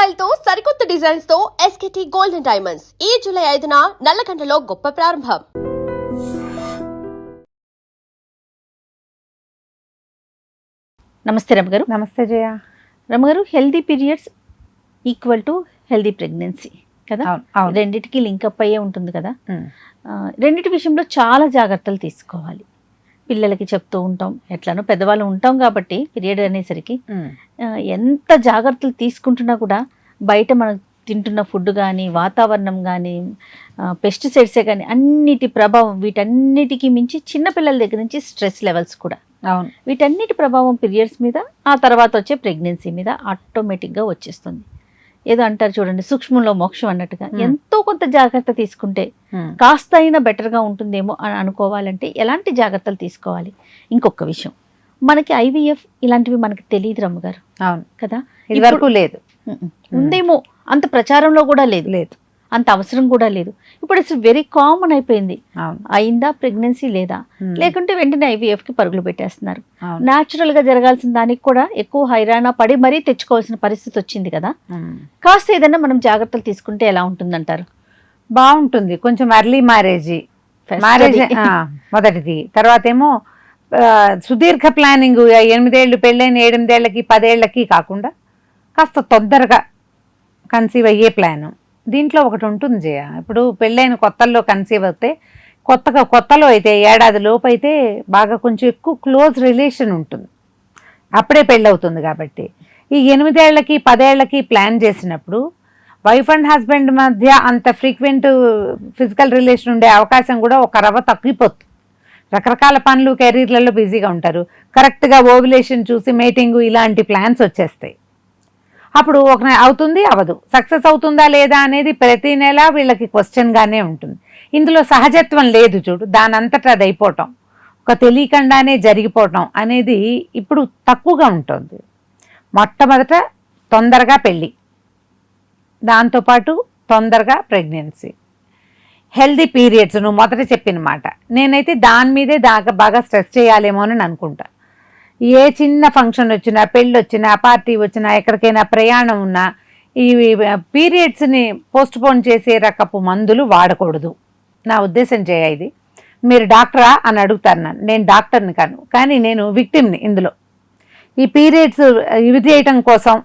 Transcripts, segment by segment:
Style తో సరికొత్త designs తో ఎస్కేటీ గోల్డెన్ డైమండ్స్ ఈ జూలై 5న నల్లకంటలో గొప్ప ప్రారంభం. నమస్తే రమగారు. నమస్తే జయ. రమగారు, healthy periods equal to healthy pregnancy కదా, రెండిటికి లింకప్ అయ్యే ఉంటుంది కదా. రెండిటి విషయంలో చాలా జాగ్రత్తలు తీసుకోవాలి. పిల్లలకి చెప్తూ ఉంటాం, ఎట్లానో పెద్దవాళ్ళు ఉంటాం కాబట్టి పీరియడ్ అనేసరికి ఎంత జాగ్రత్తలు తీసుకుంటున్నా కూడా బయట మనం తింటున్న ఫుడ్ కానీ, వాతావరణం కానీ, పెస్టిసైడ్సే కానీ అన్నిటి ప్రభావం, వీటన్నిటికీ మించి చిన్నపిల్లల దగ్గర నుంచి స్ట్రెస్ లెవెల్స్ కూడా, వీటన్నిటి ప్రభావం పీరియడ్స్ మీద, ఆ తర్వాత వచ్చే ప్రెగ్నెన్సీ మీద ఆటోమేటిక్గా వచ్చేస్తుంది. ఏదో అంటారు చూడండి, సూక్ష్మంలో మోక్షం అన్నట్టుగా ఎంతో కొంత జాగ్రత్త తీసుకుంటే కాస్త అయినా బెటర్గా ఉంటుందేమో అని అనుకోవాలంటే ఎలాంటి జాగ్రత్తలు తీసుకోవాలి? ఇంకొక విషయం, మనకి ఐవీఎఫ్ ఇలాంటివి మనకి తెలియదు రమ్మగారు. అవును కదా, ఇదివరకు లేదు, ఉందేమో, అంత ప్రచారంలో కూడా లేదు, అంత అవసరం కూడా లేదు. ఇప్పుడు ఇట్స్ వెరీ కామన్ అయిపోయింది. అయిందా ప్రెగ్నెన్సీ లేదా, లేకుంటే వెంటనే IVF కి పరుగులు పెట్టేస్తున్నారు. న్యాచురల్ గా జరగాల్సిన దానికి కూడా ఎక్కువ హైరాణ పడి మరీ తెచ్చుకోవాల్సిన పరిస్థితి వచ్చింది కదా. కాస్త ఏదైనా మనం జాగ్రత్తలు తీసుకుంటే ఎలా ఉంటుందంటారు? బాగుంటుంది. కొంచెం ఎర్లీ మ్యారేజ్ మొదటిది, తర్వాత ఏమో సుదీర్ఘ ప్లానింగ్, 8 ఏళ్ళు పెళ్ళైన 8 ఏళ్ళకి 10 ఏళ్ళకి కాకుండా కాస్త తొందరగా కన్సీవ్ అయ్యే ప్లాను. దీంట్లో ఒకటి ఉంటుంది జయ, ఇప్పుడు పెళ్ళైన కొత్తల్లో కన్సీవ్ అయితే కొత్తలో అయితే ఏడాది లోపు అయితే బాగా కొంచెం ఎక్కువ క్లోజ్ రిలేషన్ ఉంటుంది, అప్పుడే పెళ్ళవుతుంది. కాబట్టి ఈ 8 ఏళ్ళకి 10 ఏళ్ళకి ప్లాన్ చేసినప్పుడు వైఫ్ అండ్ హస్బెండ్ మధ్య అంత ఫ్రీక్వెంట్ ఫిజికల్ రిలేషన్ ఉండే అవకాశం కూడా ఒక రవ్వ తగ్గిపోతుంది. రకరకాల పనులు, కెరీర్లలో బిజీగా ఉంటారు. కరెక్ట్గా ఓవ్యులేషన్ చూసి మేటింగ్ ఇలాంటి ప్లాన్స్ వచ్చేస్తాయి. అప్పుడు ఒక అవుతుంది, అవదు, సక్సెస్ అవుతుందా లేదా అనేది ప్రతి నెల వీళ్ళకి క్వశ్చన్గానే ఉంటుంది. ఇందులో సహజత్వం లేదు చూడు, దాని అంతటా అది అయిపోవటం, ఒక తెలియకుండానే జరిగిపోవటం అనేది ఇప్పుడు తక్కువగా ఉంటుంది. మొట్టమొదట తొందరగా పెళ్ళి, దాంతోపాటు తొందరగా ప్రెగ్నెన్సీ, హెల్దీ పీరియడ్స్, నువ్వు మొదట చెప్పిన మాట. నేనైతే దాని మీదే బాగా స్ట్రెస్ చేయాలేమో అని అనుకుంటా. ఏ చిన్న ఫంక్షన్ వచ్చినా, పెళ్ళి వచ్చినా, పార్టీ వచ్చినా, ఎక్కడికైనా ప్రయాణం ఉన్నా ఈ పీరియడ్స్ని పోస్ట్పోన్ చేసే రకపు మందులు వాడకూడదు. నా ఉద్దేశం చేయ ఇది. మీరు డాక్టరా అని అడుగుతారు నన్ను, నేను డాక్టర్ని కాను, కానీ నేను విక్టిమ్ని ఇందులో. ఈ పీరియడ్స్ ఇవి చేయటం కోసం,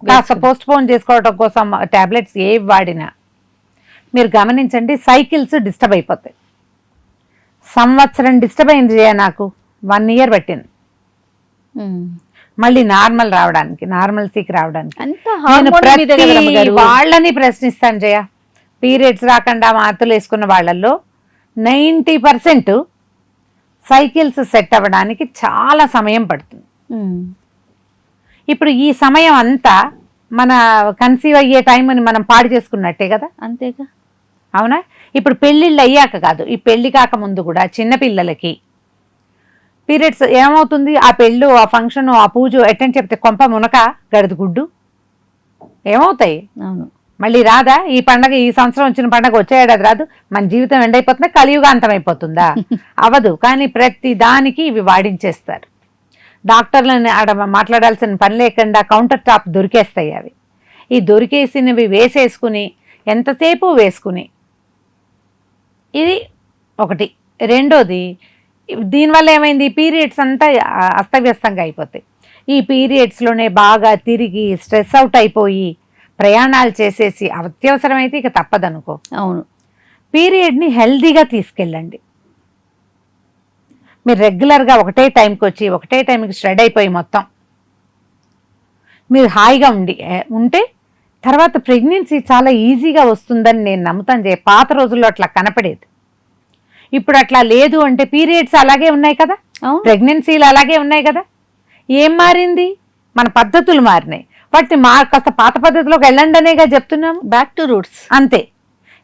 కాస్త పోస్ట్పోన్ చేసుకోవడం కోసం ట్యాబ్లెట్స్ ఏవి వాడినా మీరు గమనించండి, సైకిల్స్ డిస్టర్బ్ అయిపోతాయి. సంవత్సరం డిస్టర్బ్ అయింది జయ, నాకు 1 ఇయర్ పట్టింది మళ్ళీ నార్మల్ రావడానికి, నార్మల్సీకి రావడానికి. వాళ్ళని ప్రశ్నిస్తాను జయ, పీరియడ్స్ రాకుండా మాత్రలు వేసుకున్న వాళ్ళల్లో 90% సైకిల్స్ సెట్ అవ్వడానికి చాలా సమయం పడుతుంది. ఇప్పుడు ఈ సమయం అంతా మన కన్సీవ్ అయ్యే టైం అని మనం పాడు చేసుకున్నట్టే కదా. అంతేగా, అవునా? ఇప్పుడు పెళ్ళిళ్ళు అయ్యాక కాదు, ఈ పెళ్లి కాక ముందు కూడా చిన్నపిల్లలకి పీరియడ్స్ ఏమవుతుంది, ఆ పెళ్ళు, ఆ ఫంక్షన్, ఆ పూజ ఎట్టని చెప్తే కొంప మునక గడిది గుడ్డు ఏమవుతాయి. అవును, మళ్ళీ రాదా ఈ పండగ? ఈ సంవత్సరం వచ్చిన పండగ వచ్చే ఏడాది రాదు. మన జీవితం ఎండైపోతుందా, కలియుగ అంతమైపోతుందా? అవదు. కానీ ప్రతి దానికి ఇవి వాడించేస్తారు. డాక్టర్లని ఆడ మాట్లాడాల్సిన పని లేకుండా కౌంటర్ టాప్ దొరికేస్తాయి అవి. ఈ దొరికేసినవి వేసేసుకుని ఎంతసేపు వేసుకుని, ఇది ఒకటి. రెండోది, దీనివల్ల ఏమైంది, పీరియడ్స్ అంతా అస్తవ్యస్తంగా అయిపోతాయి. ఈ పీరియడ్స్లోనే బాగా తిరిగి స్ట్రెస్ అవుట్ అయిపోయి ప్రయాణాలు చేసేసి అత్యవసరమైతే ఇక తప్పదనుకో. అవును, పీరియడ్ని హెల్దీగా తీసుకెళ్ళండి. మీరు రెగ్యులర్గా ఒకటే టైంకి వచ్చి ఒకటే టైంకి స్ట్రెడ్ అయిపోయి మొత్తం మీరు హాయిగా ఉంటే తర్వాత ప్రెగ్నెన్సీ చాలా ఈజీగా వస్తుందని నేను నమ్ముతాను. పాత రోజుల్లో అట్లా కనపడేది, ఇప్పుడు అట్లా లేదు. అంటే పీరియడ్స్ అలాగే ఉన్నాయి కదా, ప్రెగ్నెన్సీలు అలాగే ఉన్నాయి కదా. ఏం మారింది? మన పద్ధతులు మారినాయి. వాటిని కాస్త పాత పద్ధతిలోకి వెళ్ళండి అనేగా చెప్తున్నాము. బ్యాక్ టు రూట్స్ అంతే.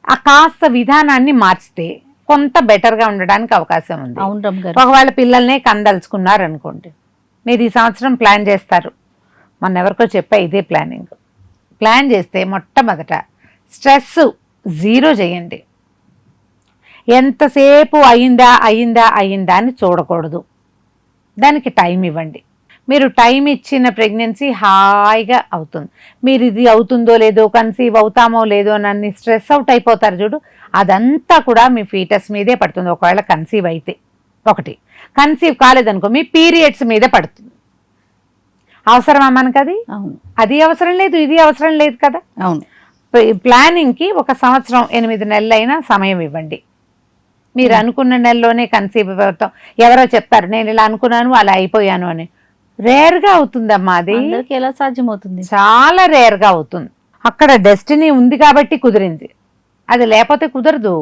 ఆ కాస్త విధానాన్ని మార్చితే కొంత బెటర్గా ఉండడానికి అవకాశం ఉంది. ఒకవేళ పిల్లల్నే కందలుచుకున్నారు అనుకోండి, మీరు ఈ సంవత్సరం ప్లాన్ చేస్తారు. మొన్న ఎవరికో చెప్పా ఇదే ప్లాన్ చేస్తే మొట్టమొదట స్ట్రెస్ 0 చేయండి. ఎంతసేపు అయిందా అని చూడకూడదు, దానికి టైం ఇవ్వండి. మీరు టైం ఇచ్చిన ప్రెగ్నెన్సీ హాయిగా అవుతుంది. మీరు ఇది అవుతుందో లేదో, కన్సీవ్ అవుతామో లేదో అని స్ట్రెస్ అవుట్ అయిపోతారు చూడు, అదంతా కూడా మీ ఫీటస్ మీదే పడుతుంది. ఒకవేళ కన్సీవ్ అయితే, ఒకటి కన్సీవ్ కాలేదనుకో మీ పీరియడ్స్ మీదే పడుతుంది. అవసరమా మనకు అది? అవును, అది అవసరం లేదు, ఇది అవసరం లేదు కదా. అవును. ప్లానింగ్కి 1 సంవత్సరం 8 నెలలైనా సమయం ఇవ్వండి. మీరు అనుకున్న నెలలోనే కన్సీవ్ అవుతాం. ఎవరో చెప్తారు నేను ఇలా అనుకున్నాను అలా అయిపోయాను అని. రేర్గా అవుతుందమ్మా అది. అందరికీ ఎలా సాధ్యమవుతుంది? చాలా రేర్గా అవుతుంది. అక్కడ డెస్టినీ ఉంది కాబట్టి కుదిరింది, అది లేకపోతే కుదరదు.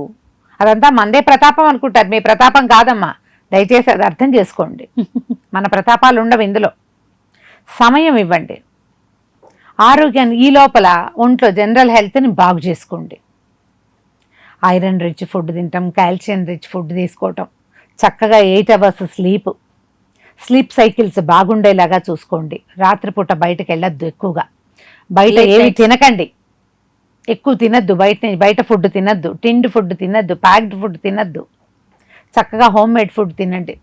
అదంతా మందే ప్రతాపం అనుకుంటారు, మీ ప్రతాపం కాదమ్మా. దయచేసి అది అర్థం చేసుకోండి. మన ప్రతాపాలు ఉండవు ఇందులో. సమయం ఇవ్వండి. ఆరోగ్యాన్ని ఈ లోపల ఒంట్లో జనరల్ హెల్త్ని బాగు చేసుకోండి. ఐరన్ రిచ్ ఫుడ్ తింటాం, కాల్షియం రిచ్ ఫుడ్ తీసుకోవటం, చక్కగా 8 అవర్స్ స్లీప్ సైకిల్స్ బాగుండేలాగా చూసుకోండి. రాత్రిపూట బయటకు వెళ్ళొద్దు, ఎక్కువగా బయట ఏమి తినకండి, ఎక్కువ తినద్దు. బయట ఫుడ్ తినద్దు, టిండ్ ఫుడ్ తినద్దు, ప్యాక్డ్ ఫుడ్ తినద్దు. చక్కగా హోమ్ మేడ్ ఫుడ్ తినండి.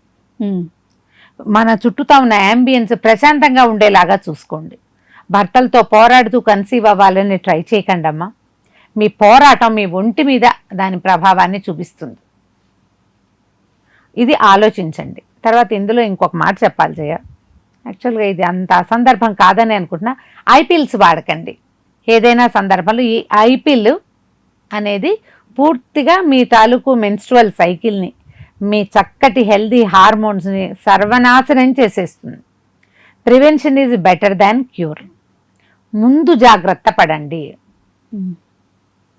మన చుట్టూతా ఉన్న యాంబియన్స్ ప్రశాంతంగా ఉండేలాగా చూసుకోండి. భర్తలతో పోరాడుతూ కన్సీవ్ అవ్వాలని ట్రై చేయకండి అమ్మా. మీ పోరాటం మీ ఒంటి మీద దాని ప్రభావాన్ని చూపిస్తుంది. ఇది ఆలోచించండి. తర్వాత ఇందులో ఇంకొక మాట చెప్పాలి జయ, యాక్చువల్గా ఇది అంత అసందర్భం కాదని అనుకుంటున్నా. ఐపిల్స్ వాడకండి ఏదైనా సందర్భంలో. ఈ ఐపిల్ అనేది పూర్తిగా మీ తాలూకు మెన్స్ట్రువల్ సైకిల్ని, మీ చక్కటి హెల్దీ హార్మోన్స్ని సర్వనాశనం చేసేస్తుంది. Prevention is better than cure. ముందు జాగ్రత్త పడండి,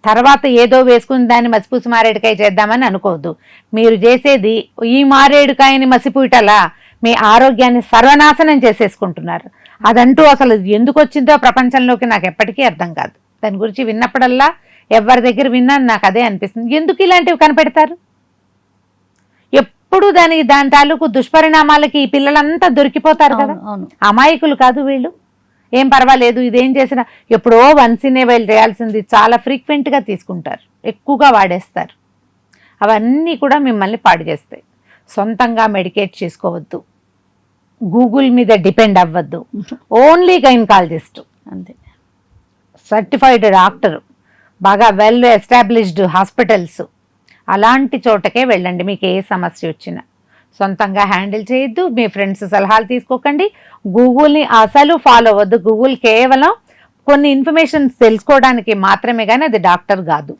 తర్వాత ఏదో వేసుకుని దాన్ని మసిపూసి మారేడుకాయ చేద్దామని అనుకోవద్దు. మీరు చేసేది ఈ మారేడుకాయని మసిపూయటలా మీ ఆరోగ్యాన్ని సర్వనాశనం చేసేసుకుంటున్నారు. అదంటూ అసలు ఎందుకు వచ్చిందో ప్రపంచంలోకి నాకు ఎప్పటికీ అర్థం కాదు. దాని గురించి విన్నప్పుడల్లా ఎవరి దగ్గర విన్నా నాకు అదే అనిపిస్తుంది. ఎందుకు ఇలాంటివి కనిపెడతారు? ఎప్పుడు దాని తాలూకు దుష్పరిణామాలకి ఈ పిల్లలంతా దొరికిపోతారు కదా. అమాయకులు కాదు వీళ్ళు. ఏం పర్వాలేదు, ఇదేం చేసినా ఎప్పుడో వన్స్ ఇన్ ఏ వైల్ చేయాల్సింది చాలా ఫ్రీక్వెంట్గా తీసుకుంటారు, ఎక్కువగా వాడేస్తారు. అవన్నీ కూడా మిమ్మల్ని పాడు చేస్తాయి. సొంతంగా మెడికేట్ చేసుకోవద్దు, గూగుల్ మీద డిపెండ్ అవ్వద్దు. ఓన్లీ గైనకాలజిస్ట్, అంతే, సర్టిఫైడ్ డాక్టర్, బాగా వెల్ ఎస్టాబ్లిష్డ్ హాస్పిటల్స్, అలాంటి చోటకే వెళ్ళండి. మీకు ఏ సమస్య వచ్చినా సొంతంగా హ్యాండిల్ చేయొద్దు. మీ ఫ్రెండ్స్ సలహాలు తీసుకోకండి. గూగుల్ని అసలు ఫాలో అవ్వద్దు. గూగుల్ కేవలం కొన్ని ఇన్ఫర్మేషన్స్ తెలుసుకోవడానికి మాత్రమే, కానీ అది డాక్టర్ కాదు.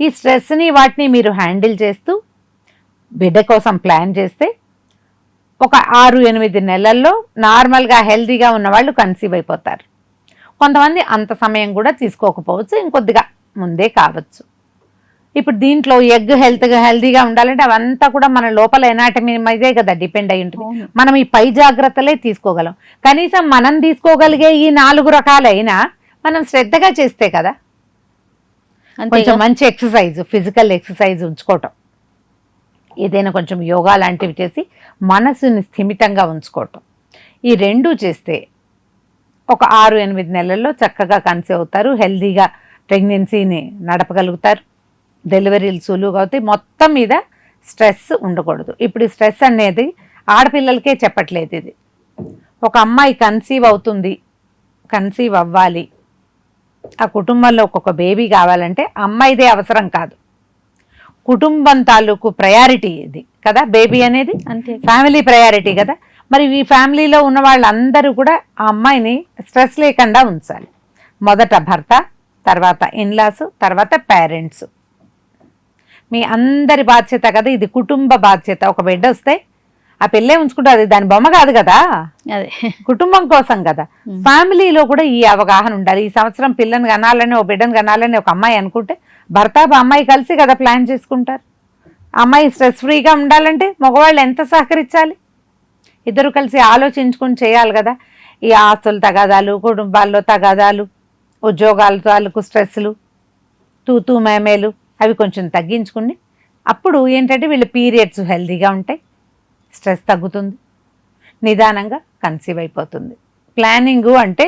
ఈ స్ట్రెస్ని వాటిని మీరు హ్యాండిల్ చేస్తూ బిడ్డ కోసం ప్లాన్ చేస్తే ఒక 6-8 నెలల్లో నార్మల్గా హెల్తీగా ఉన్నవాళ్ళు కన్సీవ్ అయిపోతారు. కొంతమంది అంత సమయం కూడా తీసుకోకపోవచ్చు, ఇంకొద్దిగా ముందే కావచ్చు. ఇప్పుడు దీంట్లో ఎగ్ హెల్తీగా ఉండాలంటే అవంతా కూడా మన లోపల ఎనాటమీ మీదే కదా డిపెండ్ అయి ఉంటుంది. మనం ఈ పై జాగ్రత్తలే తీసుకోగలం. కనీసం మనం తీసుకోగలిగే ఈ 4 రకాలైనా మనం శ్రద్ధగా చేస్తే కదా. కొంచెం మంచి ఎక్సర్సైజ్, ఫిజికల్ ఎక్సర్సైజ్ ఉంచుకోవటం, ఏదైనా కొంచెం యోగా లాంటివి చేసి మనసుని స్థిమితంగా ఉంచుకోవటం, ఈ 2 చేస్తే ఒక 6-8 నెలల్లో చక్కగా కన్సీవ్ అవుతారు, హెల్తీగా ప్రెగ్నెన్సీని నడపగలుగుతారు, డెలివరీలు సులువుగా అవుతాయి. మొత్తం మీద స్ట్రెస్ ఉండకూడదు. ఇప్పుడు ఈ స్ట్రెస్ అనేది ఆడపిల్లలకే చెప్పట్లేదు. ఇది ఒక అమ్మాయి కన్సీవ్ అవుతుంది, కన్సీవ్ అవ్వాలి, ఆ కుటుంబంలో ఒక్కొక్క బేబీ కావాలంటే అమ్మాయిదే అవసరం కాదు, కుటుంబం తాలూకు ప్రయారిటీ ఇది కదా. బేబీ అనేది అంతే, ఫ్యామిలీ ప్రయారిటీ కదా. మరి ఈ ఫ్యామిలీలో ఉన్న వాళ్ళందరూ కూడా ఆ అమ్మాయిని స్ట్రెస్ లేకుండా ఉంచాలి. మొదట భర్త, తర్వాత ఇన్లాస్, తర్వాత పేరెంట్స్. మీ అందరి బాధ్యత కదా ఇది, కుటుంబ బాధ్యత. ఒక బిడ్డ వస్తే ఆ పిల్లే ఉంచుకుంటుంది, దాని బొమ్మ కాదు కదా, అదే కుటుంబం కోసం కదా. ఫ్యామిలీలో కూడా ఈ అవగాహన ఉండాలి. ఈ సంవత్సరం పిల్లని కనాలని, ఓ బిడ్డను కనాలని ఒక అమ్మాయి అనుకుంటే భర్త అమ్మాయి కలిసి కదా ప్లాన్ చేసుకుంటారు. అమ్మాయి స్ట్రెస్ ఫ్రీగా ఉండాలంటే మగవాళ్ళు ఎంత సహకరించాలి? ఇద్దరు కలిసి ఆలోచించుకొని చేయాలి కదా. ఈ ఆస్తులు తగాదాలు, కుటుంబాల్లో తగాదాలు, ఉద్యోగాల తాలూకు స్ట్రెస్లు, తూతూ మేమేలు అవి కొంచెం తగ్గించుకుని అప్పుడు ఏంటంటే వీళ్ళ పీరియడ్స్ హెల్తీగా ఉంటాయి, స్ట్రెస్ తగ్గుతుంది, నిదానంగా కన్సీవ్ అయిపోతుంది. ప్లానింగు అంటే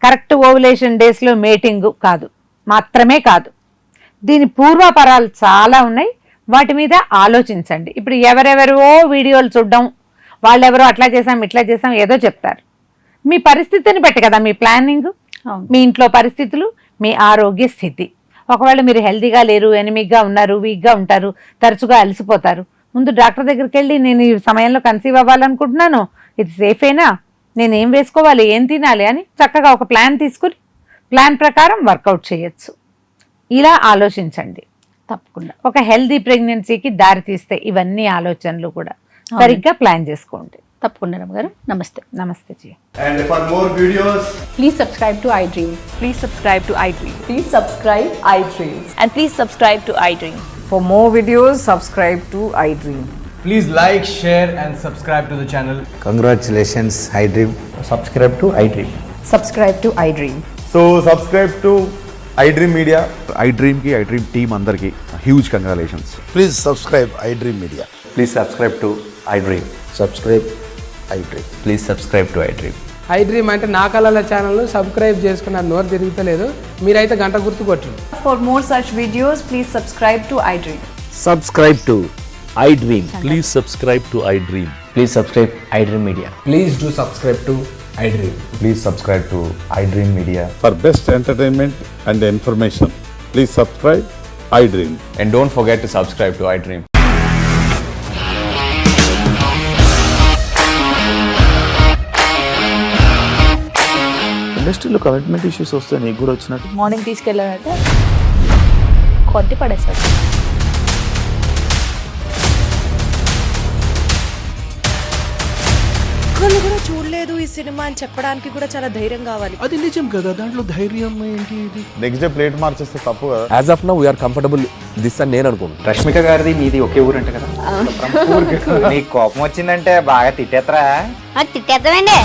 కరెక్ట్ ఓవులేషన్ డేస్లో మేటింగు కాదు, మాత్రమే కాదు. దీని పూర్వాపరాలు చాలా ఉన్నాయి, వాటి మీద ఆలోచించండి. ఇప్పుడు ఎవరెవరో వీడియోలు చూడడం, వాళ్ళెవరో అట్లా చేసాం ఇట్లా చేసాం ఏదో చెప్తారు. మీ పరిస్థితిని బట్టి కదా మీ ప్లానింగ్, మీ ఇంట్లో పరిస్థితులు, మీ ఆరోగ్య స్థితి. ఒకవేళ మీరు హెల్తీగా లేరు, ఎనిమిక్గా ఉన్నారు, వీక్గా ఉంటారు, తరచుగా అలసిపోతారు, ముందు డాక్టర్ దగ్గరికి వెళ్ళి నేను ఈ సమయంలో కన్సీవ్ అవ్వాలనుకుంటున్నాను, ఇది సేఫేనా, నేను ఏం వేసుకోవాలి, ఏం తినాలి అని చక్కగా ఒక ప్లాన్ తీసుకుని ప్లాన్ ప్రకారం వర్కౌట్ చేయొచ్చు. ఇలా ఆలోచించండి. తప్పకుండా ఒక హెల్దీ ప్రెగ్నెన్సీకి దారి తీస్తే ఇవన్నీ ఆలోచనలు కూడా సరిగ్గా ప్లాన్ చేసుకోండి. తప్పకుండా రమ్మగారు. నమస్తే. నమస్తే G. And for more videos, Please subscribe to iDream. Please subscribe to iDream. Please subscribe iDream. And please subscribe to iDream. For more videos, subscribe to iDream. please like, share and subscribe to the channel. Congratulations, iDream. Subscribe to iDream. Subscribe to iDream. So subscribe to iDream Media. iDream team అందరికి huge congratulations. Please subscribe iDream Media. Please subscribe to iDream. Subscribe iDream. Please subscribe to iDream. iDream అంటే నా కళల channel subscribe చేసుకున్న నోరు తిరుగుతలేదు, మీరైతే గంట గుర్తు కొట్టండి. For more such videos, please subscribe to iDream. Subscribe to iDream. Please subscribe to iDream. Please subscribe iDream Media. Please do subscribe to iDream. Please subscribe to iDream Media. For best entertainment and information, please subscribe iDream. And don't forget to subscribe to iDream. ఇండస్ట్రీలో commitment issues వస్తే నీకు కూడా వచ్చినట్టు morning తీసుకెళ్ళాలంటే కొట్టి పడేస్తాడు. ఒక్కళ్ళు కూడా చూడలేదు ఈ సినిమా అని చెప్పడానికి కూడా చాలా ధైర్యం కావాలి. అది నిజం కదా, దాంట్లో ధైర్యం ఏంటి? ఇది నెక్స్ట్ డే ప్లేట్ మార్చేస్తే తప్పు కదా. As of now we are comfortable this అని నేను అనుకుంటున్నాను. రష్మిక గారిది మీది ఒకే ఊరంట కదా? నీకు కోపం వచ్చిందంటే బాగా తిట్టేత్తరా? తిట్టేద్దామండి.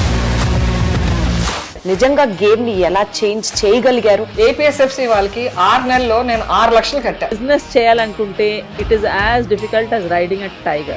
నిజంగా గేమ్ ని ఎలా చేంజ్ చేయగలిగారు? APSFC వాళ్ళకి 6 నెలల్లో నేను 6 లక్షలు కట్టా. బిజినెస్ చేయాలనుకుంటే it is as difficult as riding a tiger.